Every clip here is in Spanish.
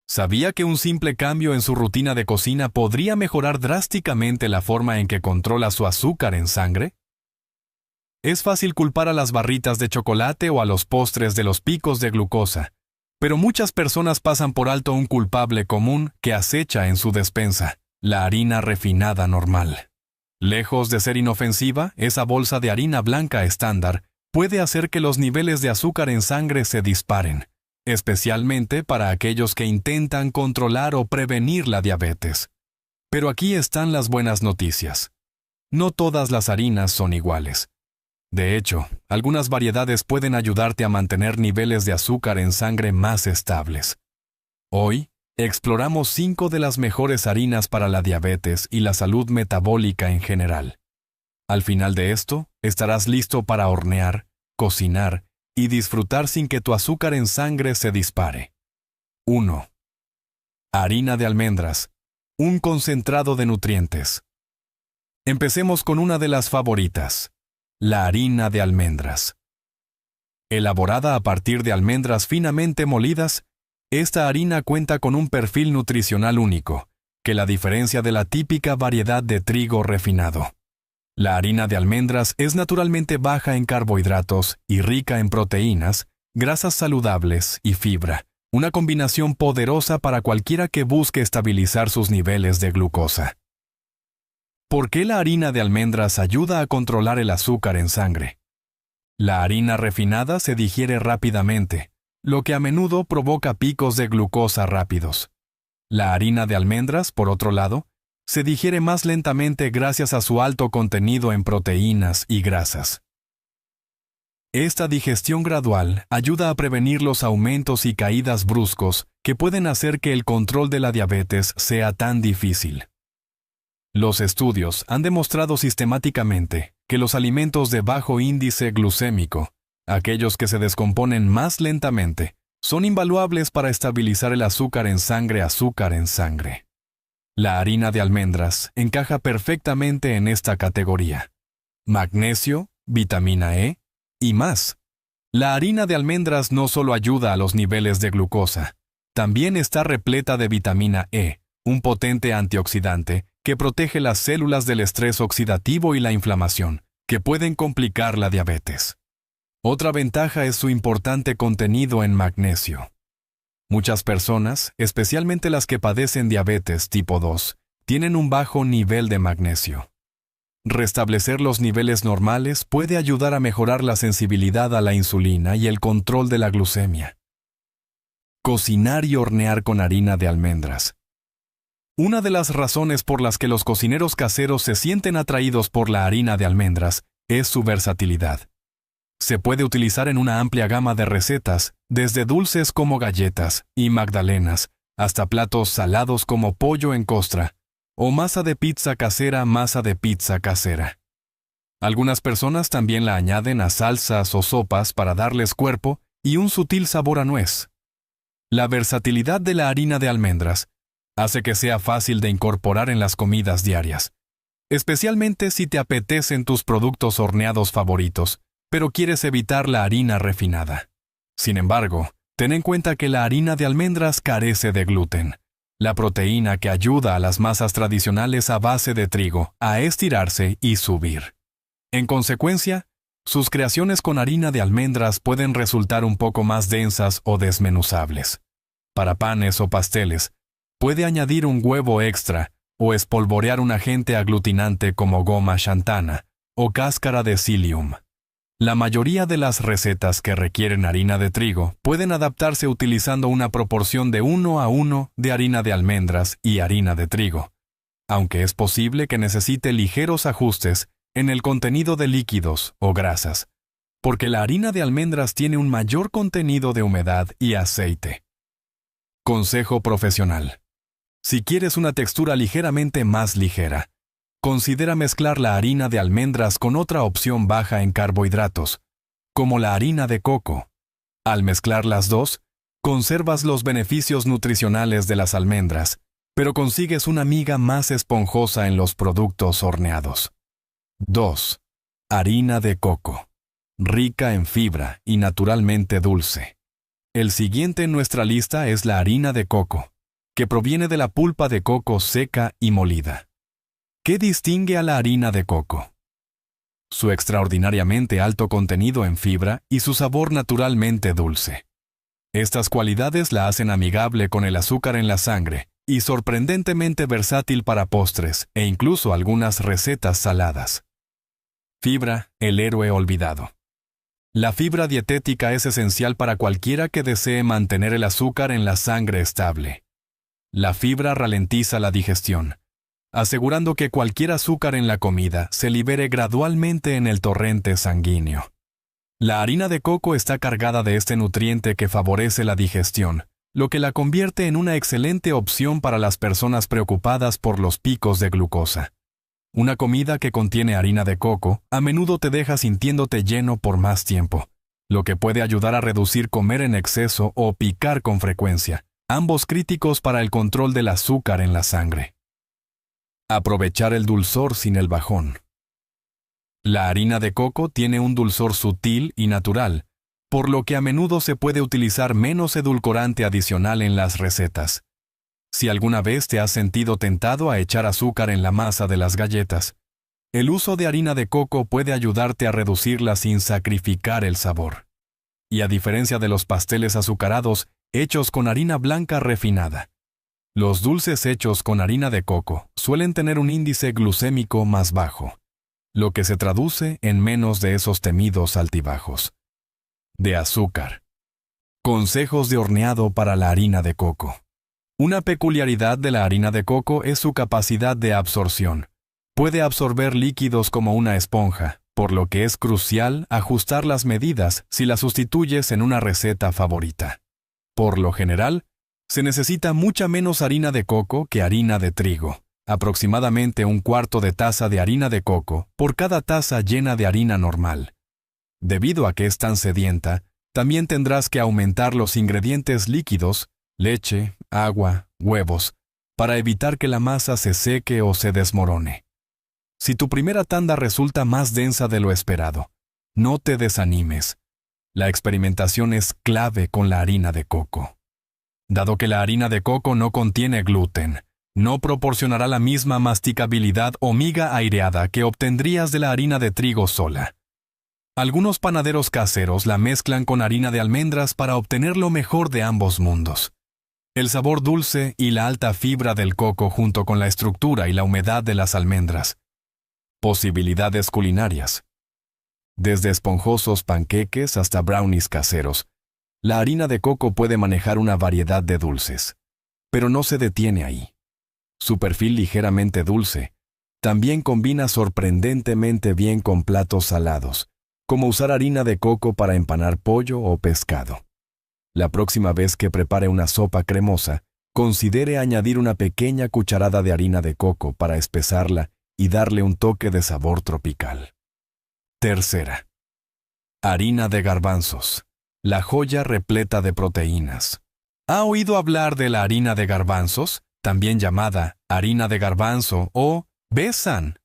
¿Sabía que un simple cambio en su rutina de cocina podría mejorar drásticamente la forma en que controla su azúcar en sangre? Es fácil culpar a las barritas de chocolate o a los postres de los picos de glucosa, pero muchas personas pasan por alto un culpable común que acecha en su despensa, la harina refinada normal. Lejos de ser inofensiva, esa bolsa de harina blanca estándar puede hacer que los niveles de azúcar en sangre se disparen, especialmente para aquellos que intentan controlar o prevenir la diabetes. Pero aquí están las buenas noticias. No todas las harinas son iguales. De hecho, algunas variedades pueden ayudarte a mantener niveles de azúcar en sangre más estables. Hoy, exploramos 5 de las mejores harinas para la diabetes y la salud metabólica en general. Al final de esto, estarás listo para hornear, cocinar y disfrutar sin que tu azúcar en sangre se dispare. 1. Harina de almendras, un concentrado de nutrientes. Empecemos con una de las favoritas, la harina de almendras. Elaborada a partir de almendras finamente molidas, esta harina cuenta con un perfil nutricional único, que la diferencia de la típica variedad de trigo refinado. La harina de almendras es naturalmente baja en carbohidratos y rica en proteínas, grasas saludables y fibra, una combinación poderosa para cualquiera que busque estabilizar sus niveles de glucosa. ¿Por qué la harina de almendras ayuda a controlar el azúcar en sangre? La harina refinada se digiere rápidamente, lo que a menudo provoca picos de glucosa rápidos. La harina de almendras, por otro lado, se digiere más lentamente gracias a su alto contenido en proteínas y grasas. Esta digestión gradual ayuda a prevenir los aumentos y caídas bruscos que pueden hacer que el control de la diabetes sea tan difícil. Los estudios han demostrado sistemáticamente que los alimentos de bajo índice glucémico, aquellos que se descomponen más lentamente, son invaluables para estabilizar el azúcar en sangre. La harina de almendras encaja perfectamente en esta categoría. Magnesio, vitamina E y más. La harina de almendras no solo ayuda a los niveles de glucosa, también está repleta de vitamina E, un potente antioxidante que protege las células del estrés oxidativo y la inflamación, que pueden complicar la diabetes. Otra ventaja es su importante contenido en magnesio. Muchas personas, especialmente las que padecen diabetes tipo 2, tienen un bajo nivel de magnesio. Restablecer los niveles normales puede ayudar a mejorar la sensibilidad a la insulina y el control de la glucemia. Cocinar y hornear con harina de almendras. Una de las razones por las que los cocineros caseros se sienten atraídos por la harina de almendras es su versatilidad. Se puede utilizar en una amplia gama de recetas, desde dulces como galletas y magdalenas, hasta platos salados como pollo en costra, o masa de pizza casera. Algunas personas también la añaden a salsas o sopas para darles cuerpo y un sutil sabor a nuez. La versatilidad de la harina de almendras hace que sea fácil de incorporar en las comidas diarias, especialmente si te apetecen tus productos horneados favoritos, pero quieres evitar la harina refinada. Sin embargo, ten en cuenta que la harina de almendras carece de gluten, la proteína que ayuda a las masas tradicionales a base de trigo a estirarse y subir. En consecuencia, sus creaciones con harina de almendras pueden resultar un poco más densas o desmenuzables. Para panes o pasteles, puede añadir un huevo extra o espolvorear un agente aglutinante como goma xantana o cáscara de psyllium. La mayoría de las recetas que requieren harina de trigo pueden adaptarse utilizando una proporción de 1:1 de harina de almendras y harina de trigo, aunque es posible que necesite ligeros ajustes en el contenido de líquidos o grasas, porque la harina de almendras tiene un mayor contenido de humedad y aceite. Consejo profesional. Si quieres una textura ligeramente más ligera, considera mezclar la harina de almendras con otra opción baja en carbohidratos, como la harina de coco. Al mezclar las dos, conservas los beneficios nutricionales de las almendras, pero consigues una miga más esponjosa en los productos horneados. 2. Harina de coco. Rica en fibra y naturalmente dulce. El siguiente en nuestra lista es la harina de coco, que proviene de la pulpa de coco seca y molida. ¿Qué distingue a la harina de coco? Su extraordinariamente alto contenido en fibra y su sabor naturalmente dulce. Estas cualidades la hacen amigable con el azúcar en la sangre y sorprendentemente versátil para postres e incluso algunas recetas saladas. Fibra, el héroe olvidado. La fibra dietética es esencial para cualquiera que desee mantener el azúcar en la sangre estable. La fibra ralentiza la digestión, asegurando que cualquier azúcar en la comida se libere gradualmente en el torrente sanguíneo. La harina de coco está cargada de este nutriente que favorece la digestión, lo que la convierte en una excelente opción para las personas preocupadas por los picos de glucosa. Una comida que contiene harina de coco a menudo te deja sintiéndote lleno por más tiempo, lo que puede ayudar a reducir comer en exceso o picar con frecuencia, ambos críticos para el control del azúcar en la sangre. Aprovechar el dulzor sin el bajón. La harina de coco tiene un dulzor sutil y natural, por lo que a menudo se puede utilizar menos edulcorante adicional en las recetas. Si alguna vez te has sentido tentado a echar azúcar en la masa de las galletas, el uso de harina de coco puede ayudarte a reducirla sin sacrificar el sabor. Y a diferencia de los pasteles azucarados hechos con harina blanca refinada, los dulces hechos con harina de coco suelen tener un índice glucémico más bajo, lo que se traduce en menos de esos temidos altibajos. De azúcar. Consejos de horneado para la harina de coco. Una peculiaridad de la harina de coco es su capacidad de absorción. Puede absorber líquidos como una esponja, por lo que es crucial ajustar las medidas si la sustituyes en una receta favorita. Por lo general, se necesita mucha menos harina de coco que harina de trigo, aproximadamente 1/4 de taza de harina de coco por cada taza llena de harina normal. Debido a que es tan sedienta, también tendrás que aumentar los ingredientes líquidos, leche, agua, huevos, para evitar que la masa se seque o se desmorone. Si tu primera tanda resulta más densa de lo esperado, no te desanimes. La experimentación es clave con la harina de coco. Dado que la harina de coco no contiene gluten, no proporcionará la misma masticabilidad o miga aireada que obtendrías de la harina de trigo sola. Algunos panaderos caseros la mezclan con harina de almendras para obtener lo mejor de ambos mundos. El sabor dulce y la alta fibra del coco junto con la estructura y la humedad de las almendras. Posibilidades culinarias. Desde esponjosos panqueques hasta brownies caseros, la harina de coco puede manejar una variedad de dulces. Pero no se detiene ahí. Su perfil ligeramente dulce también combina sorprendentemente bien con platos salados, como usar harina de coco para empanar pollo o pescado. La próxima vez que prepare una sopa cremosa, considere añadir una pequeña cucharada de harina de coco para espesarla y darle un toque de sabor tropical. Tercera. Harina de garbanzos, la joya repleta de proteínas. ¿Ha oído hablar de la harina de garbanzos, también llamada harina de garbanzo o besan?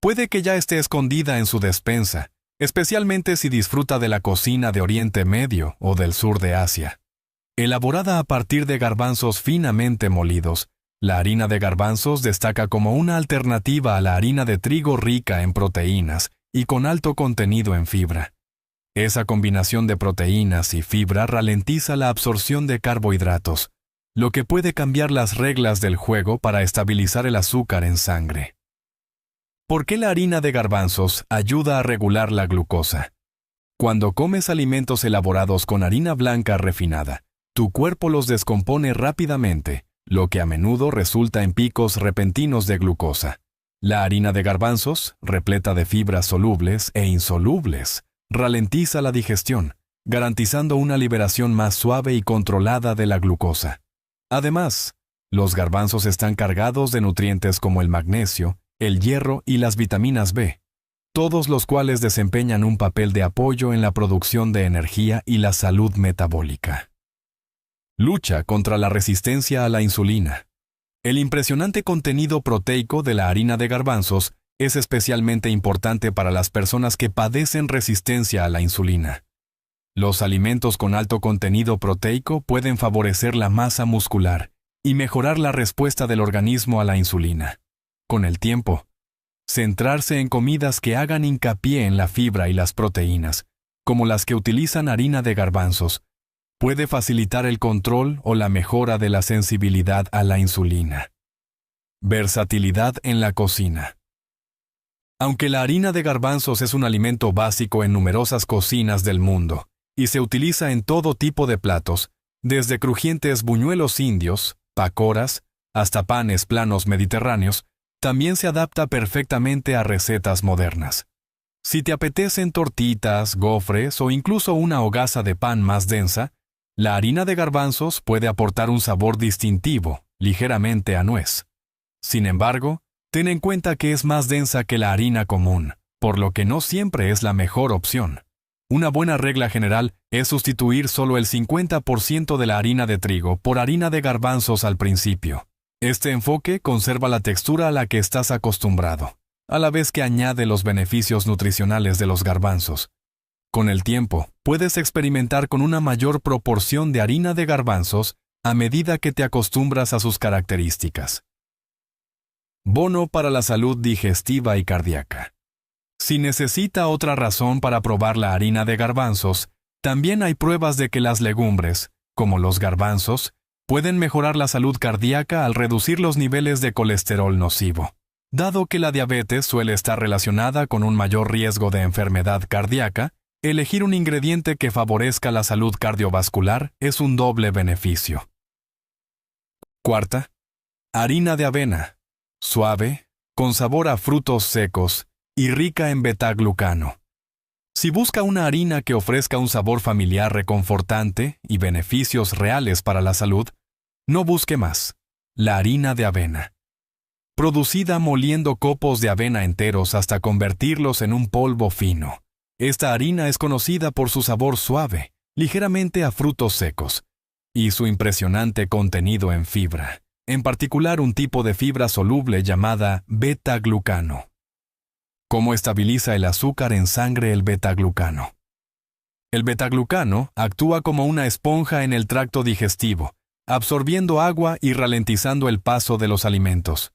Puede que ya esté escondida en su despensa, especialmente si disfruta de la cocina de Oriente Medio o del sur de Asia. Elaborada a partir de garbanzos finamente molidos, la harina de garbanzos destaca como una alternativa a la harina de trigo rica en proteínas y con alto contenido en fibra. Esa combinación de proteínas y fibra ralentiza la absorción de carbohidratos, lo que puede cambiar las reglas del juego para estabilizar el azúcar en sangre. ¿Por qué la harina de garbanzos ayuda a regular la glucosa? Cuando comes alimentos elaborados con harina blanca refinada, tu cuerpo los descompone rápidamente, lo que a menudo resulta en picos repentinos de glucosa. La harina de garbanzos, repleta de fibras solubles e insolubles, ralentiza la digestión, garantizando una liberación más suave y controlada de la glucosa. Además, los garbanzos están cargados de nutrientes como el magnesio, el hierro y las vitaminas B, todos los cuales desempeñan un papel de apoyo en la producción de energía y la salud metabólica. Lucha contra la resistencia a la insulina. El impresionante contenido proteico de la harina de garbanzos es especialmente importante para las personas que padecen resistencia a la insulina. Los alimentos con alto contenido proteico pueden favorecer la masa muscular y mejorar la respuesta del organismo a la insulina. Con el tiempo, centrarse en comidas que hagan hincapié en la fibra y las proteínas, como las que utilizan harina de garbanzos, puede facilitar el control o la mejora de la sensibilidad a la insulina. Versatilidad en la cocina. Aunque la harina de garbanzos es un alimento básico en numerosas cocinas del mundo y se utiliza en todo tipo de platos, desde crujientes buñuelos indios, pakoras, hasta panes planos mediterráneos, también se adapta perfectamente a recetas modernas. Si te apetecen tortitas, gofres o incluso una hogaza de pan más densa, la harina de garbanzos puede aportar un sabor distintivo, ligeramente a nuez. Sin embargo, ten en cuenta que es más densa que la harina común, por lo que no siempre es la mejor opción. Una buena regla general es sustituir solo el 50% de la harina de trigo por harina de garbanzos al principio. Este enfoque conserva la textura a la que estás acostumbrado, a la vez que añade los beneficios nutricionales de los garbanzos. Con el tiempo, puedes experimentar con una mayor proporción de harina de garbanzos a medida que te acostumbras a sus características. Bono para la salud digestiva y cardíaca. Si necesita otra razón para probar la harina de garbanzos, también hay pruebas de que las legumbres, como los garbanzos, pueden mejorar la salud cardíaca al reducir los niveles de colesterol nocivo. Dado que la diabetes suele estar relacionada con un mayor riesgo de enfermedad cardíaca, elegir un ingrediente que favorezca la salud cardiovascular es un doble beneficio. Cuarta, harina de avena. Suave, con sabor a frutos secos y rica en betaglucano. Si busca una harina que ofrezca un sabor familiar reconfortante y beneficios reales para la salud, no busque más. La harina de avena. Producida moliendo copos de avena enteros hasta convertirlos en un polvo fino. Esta harina es conocida por su sabor suave, ligeramente a frutos secos, y su impresionante contenido en fibra, en particular un tipo de fibra soluble llamada betaglucano. ¿Cómo estabiliza el azúcar en sangre el betaglucano? El betaglucano actúa como una esponja en el tracto digestivo, absorbiendo agua y ralentizando el paso de los alimentos.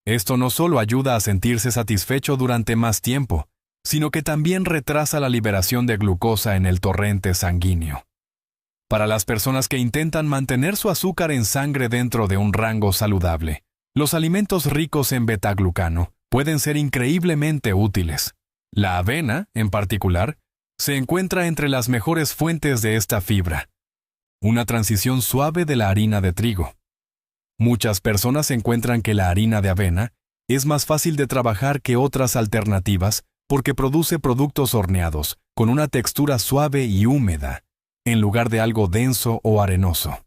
Esto no solo ayuda a sentirse satisfecho durante más tiempo, sino que también retrasa la liberación de glucosa en el torrente sanguíneo. Para las personas que intentan mantener su azúcar en sangre dentro de un rango saludable, los alimentos ricos en betaglucano pueden ser increíblemente útiles. La avena, en particular, se encuentra entre las mejores fuentes de esta fibra. Una transición suave de la harina de trigo. Muchas personas encuentran que la harina de avena es más fácil de trabajar que otras alternativas porque produce productos horneados, con una textura suave y húmeda, en lugar de algo denso o arenoso.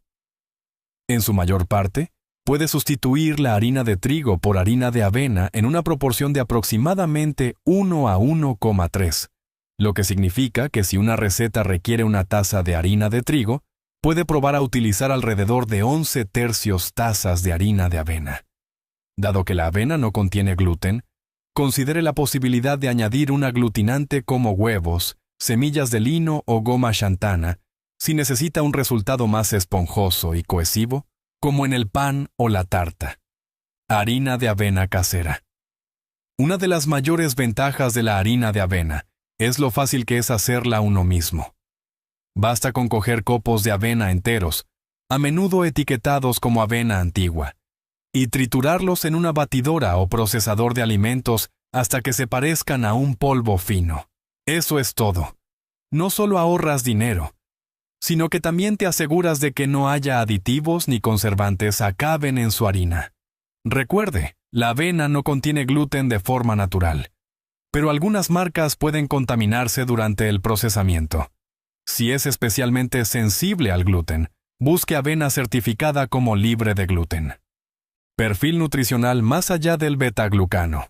En su mayor parte, puede sustituir la harina de trigo por harina de avena en una proporción de aproximadamente 1 a 1,3, lo que significa que si una receta requiere una taza de harina de trigo, puede probar a utilizar alrededor de 11 tercios tazas de harina de avena. Dado que la avena no contiene gluten, considere la posibilidad de añadir un aglutinante como huevos, semillas de lino o goma xantana, si necesita un resultado más esponjoso y cohesivo, como en el pan o la tarta. Harina de avena casera. Una de las mayores ventajas de la harina de avena es lo fácil que es hacerla uno mismo. Basta con coger copos de avena enteros, a menudo etiquetados como avena antigua, y triturarlos en una batidora o procesador de alimentos hasta que se parezcan a un polvo fino. Eso es todo. No solo ahorras dinero, sino que también te aseguras de que no haya aditivos ni conservantes acaben en su harina. Recuerde, la avena no contiene gluten de forma natural, pero algunas marcas pueden contaminarse durante el procesamiento. Si es especialmente sensible al gluten, busque avena certificada como libre de gluten. Perfil nutricional más allá del betaglucano.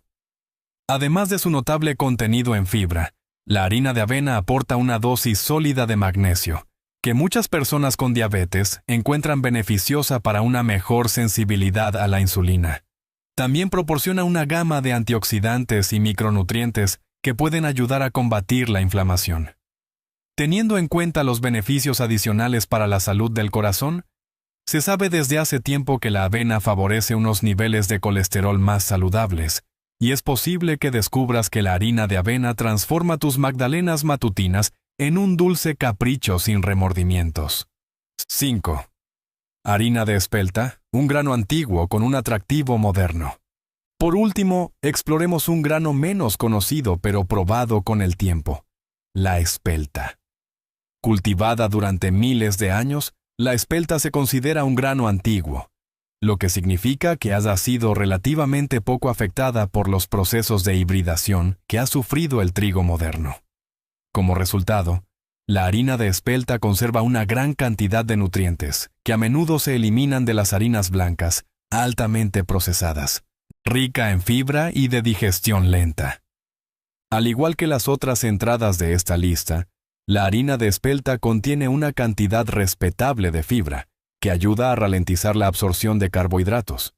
Además de su notable contenido en fibra, la harina de avena aporta una dosis sólida de magnesio, que muchas personas con diabetes encuentran beneficiosa para una mejor sensibilidad a la insulina. También proporciona una gama de antioxidantes y micronutrientes que pueden ayudar a combatir la inflamación. Teniendo en cuenta los beneficios adicionales para la salud del corazón, Se sabe desde hace tiempo que la avena favorece unos niveles de colesterol más saludables, y es posible que descubras que la harina de avena transforma tus magdalenas matutinas en un dulce capricho sin remordimientos. 5. Harina de espelta, un grano antiguo con un atractivo moderno. Por último, exploremos un grano menos conocido pero probado con el tiempo: la espelta. Cultivada durante miles de años, la espelta se considera un grano antiguo, lo que significa que haya sido relativamente poco afectada por los procesos de hibridación que ha sufrido el trigo moderno. Como resultado, la harina de espelta conserva una gran cantidad de nutrientes que a menudo se eliminan de las harinas blancas, altamente procesadas, rica en fibra y de digestión lenta. Al igual que las otras entradas de esta lista, la harina de espelta contiene una cantidad respetable de fibra, que ayuda a ralentizar la absorción de carbohidratos.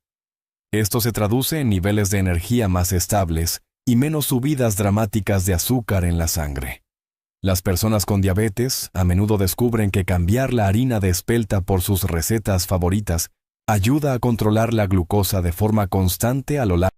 Esto se traduce en niveles de energía más estables y menos subidas dramáticas de azúcar en la sangre. Las personas con diabetes a menudo descubren que cambiar la harina de espelta por sus recetas favoritas ayuda a controlar la glucosa de forma constante a lo largo